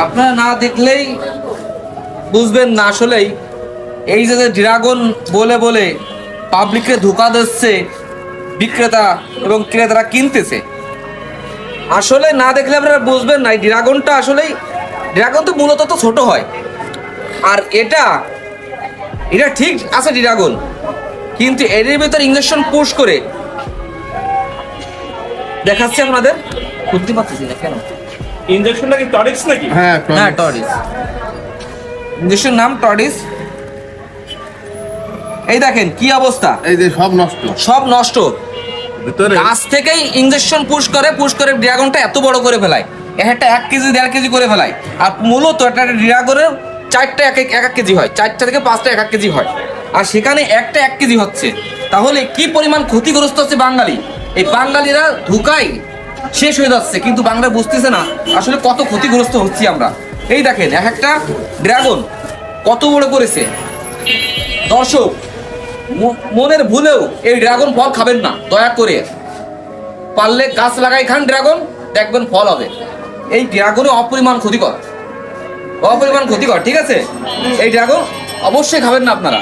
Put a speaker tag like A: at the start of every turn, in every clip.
A: আপনারা না দেখলেই বুঝবেন না। আসলেই এই যে ড্রাগন বলে বলে পাবলিককে ধোঁকা দিচ্ছে বিক্রেতা এবং ক্রেতারা কিনতেছে, আসলে না দেখলে আপনারা বুঝবেন না। এই ড্রাগনটা আসলেই, ড্রাগন তো মূলত তো ছোট হয়, আর এটা ঠিক আছে ড্রাগন, কিন্তু এর ভিতর ইঞ্জেকশন পুশ করে দেখাচ্ছে আপনাদের। বুঝতে পারতেছি না কেন
B: ইনজেকশনটা কি টরিক্স নাকি?
A: হ্যাঁ টরিস, ইঞ্জেকশন নাম টরিস। এই দেখেন কি অবস্থা,
C: এই যে সব নষ্ট ভিতরে
A: গাছ থেকেই ইঞ্জেকশন পুশ করে ড্রাগনটা এত বড় করে ফেলায়, একটা 1 কেজি 1.5 কেজি করে ফেলায়। আর মূলত একটা ড্রাগনের 4টা এক কেজি হয়, 4টা থেকে 5টা 1 কেজি হয়, আর সেখানে একটা 1 কেজি হচ্ছে। তাহলে কি পরিমাণ ক্ষতিগ্রস্ত হচ্ছে বাঙালি। এই বাঙালিরা ধোঁকায় শেষ হয়ে যাচ্ছে, কিন্তু বাংলা বুঝতেছে না আসলে কত ক্ষতিগ্রস্ত হচ্ছি আমরা। এই দেখেন একটা ড্রাগন কত বড় করেছে। দর্শক মনের ভুলেও এই ড্রাগন ফল খাবেন না, দয়া করে। পারলে গাছ লাগাই খান ড্রাগন, দেখবেন ফল হবে। এই ড্রাগনে অপরিমাণ ক্ষতিকর, ঠিক আছে? এই ড্রাগন অবশ্যই খাবেন না আপনারা।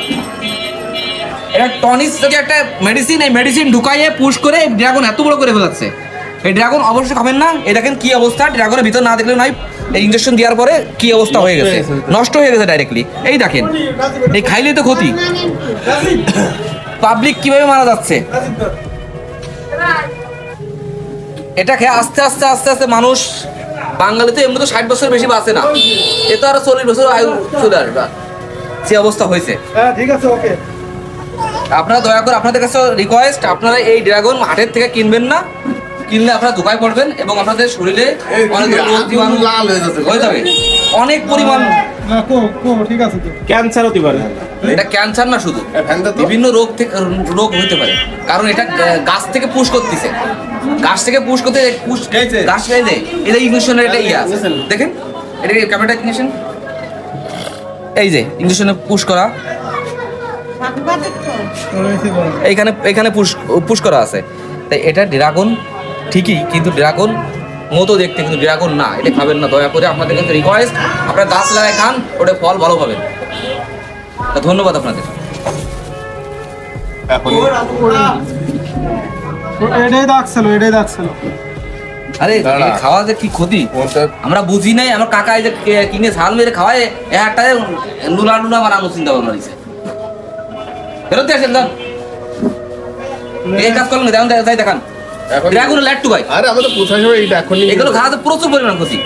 A: এটা টনিস যদি একটা মেডিসিন, এই মেডিসিন ঢুকাইয়ে পুশ করে ড্রাগন এত বড় করে ফেলাচ্ছে। এই ড্রাগন অবশ্যই খাবেন না। এই দেখেন কি অবস্থা, ড্রাগনের ভিতর না দেখলে নয়। এই ইঞ্জেকশন দেওয়ার পরে কি অবস্থা হয়ে গেছে, নষ্ট হয়ে গেছে ডাইরেক্টলি। এই দেখেন, এই খাইলেই তো ক্ষতি। পাবলিক কিভাবে মারা যাচ্ছে এটা খেয়ে। আস্তে আস্তে মানুষ, বাঙালি তো এমনি তো 60 বছর বেশি বাঁচে না, এ তো আরো 40 বছর আয়ু চলে আসবে, যে অবস্থা হয়েছে।
B: ঠিক আছে, ওকে।
A: আপনারা দয়া করে, আপনাদের কাছে রিকোয়েস্ট, আপনারা এই ড্রাগন হাটের থেকে কিনবেন না। কিনলে আপনারা ধোঁকায় পড়বেন এবং আপনাদের শরীরে অনেক রোগ জীবাণু
C: লাল
A: হয়ে যাবে, অনেক পরিমাণ
B: ঠিক আছে, ক্যান্সার হতে পারে।
A: এটা ক্যান্সার না, শুধু বিভিন্ন রোগ হতে পারে, কারণ এটা গাছ থেকে পুশ করতেছে। গাছ থেকে পুশ করতে গাছ খেয়ে দেয়। এটা ইঞ্জেকশনের এটা ইয়ে আছে, দেখেন এটা ক্যামেরাটা ইঞ্জেকশন, এই যে ইঞ্জেকশনে পুশ করা, এইখানে পুশ করা আছে। তাই এটা ড্রাগন ঠিকই, কিন্তু ড্রাগন মতো দেখতে, কিন্তু ড্রাগন না। এটা খাবেন না, দয়া করে। আপনাদের কাছে রিকোয়েস্ট, আপনারা গাছ লাগায় খান, ওটা ফল ভালো পাবেন। ধন্যবাদ আপনাদের।
B: এটাই ডাকছিল।
A: আরে খাওয়া যে কি ক্ষতি আমরা বুঝি নাই। আমার কাকা এই যে কিনে ঝাল মেরে খাওয়ায়, একটা নুলা বানানো চিন্তা ভাবনা নিছে। ফেরত দিয়ে আসেন, যান। এই কাজ করলেন, যাই দেখান ড্রাগন ল্যাট্টু ভাই।
C: আরে আমাদের পোষা সময় এইটা এখন
A: এগুলো খাওয়াতে প্রচুর পরিমাণ ক্ষতি।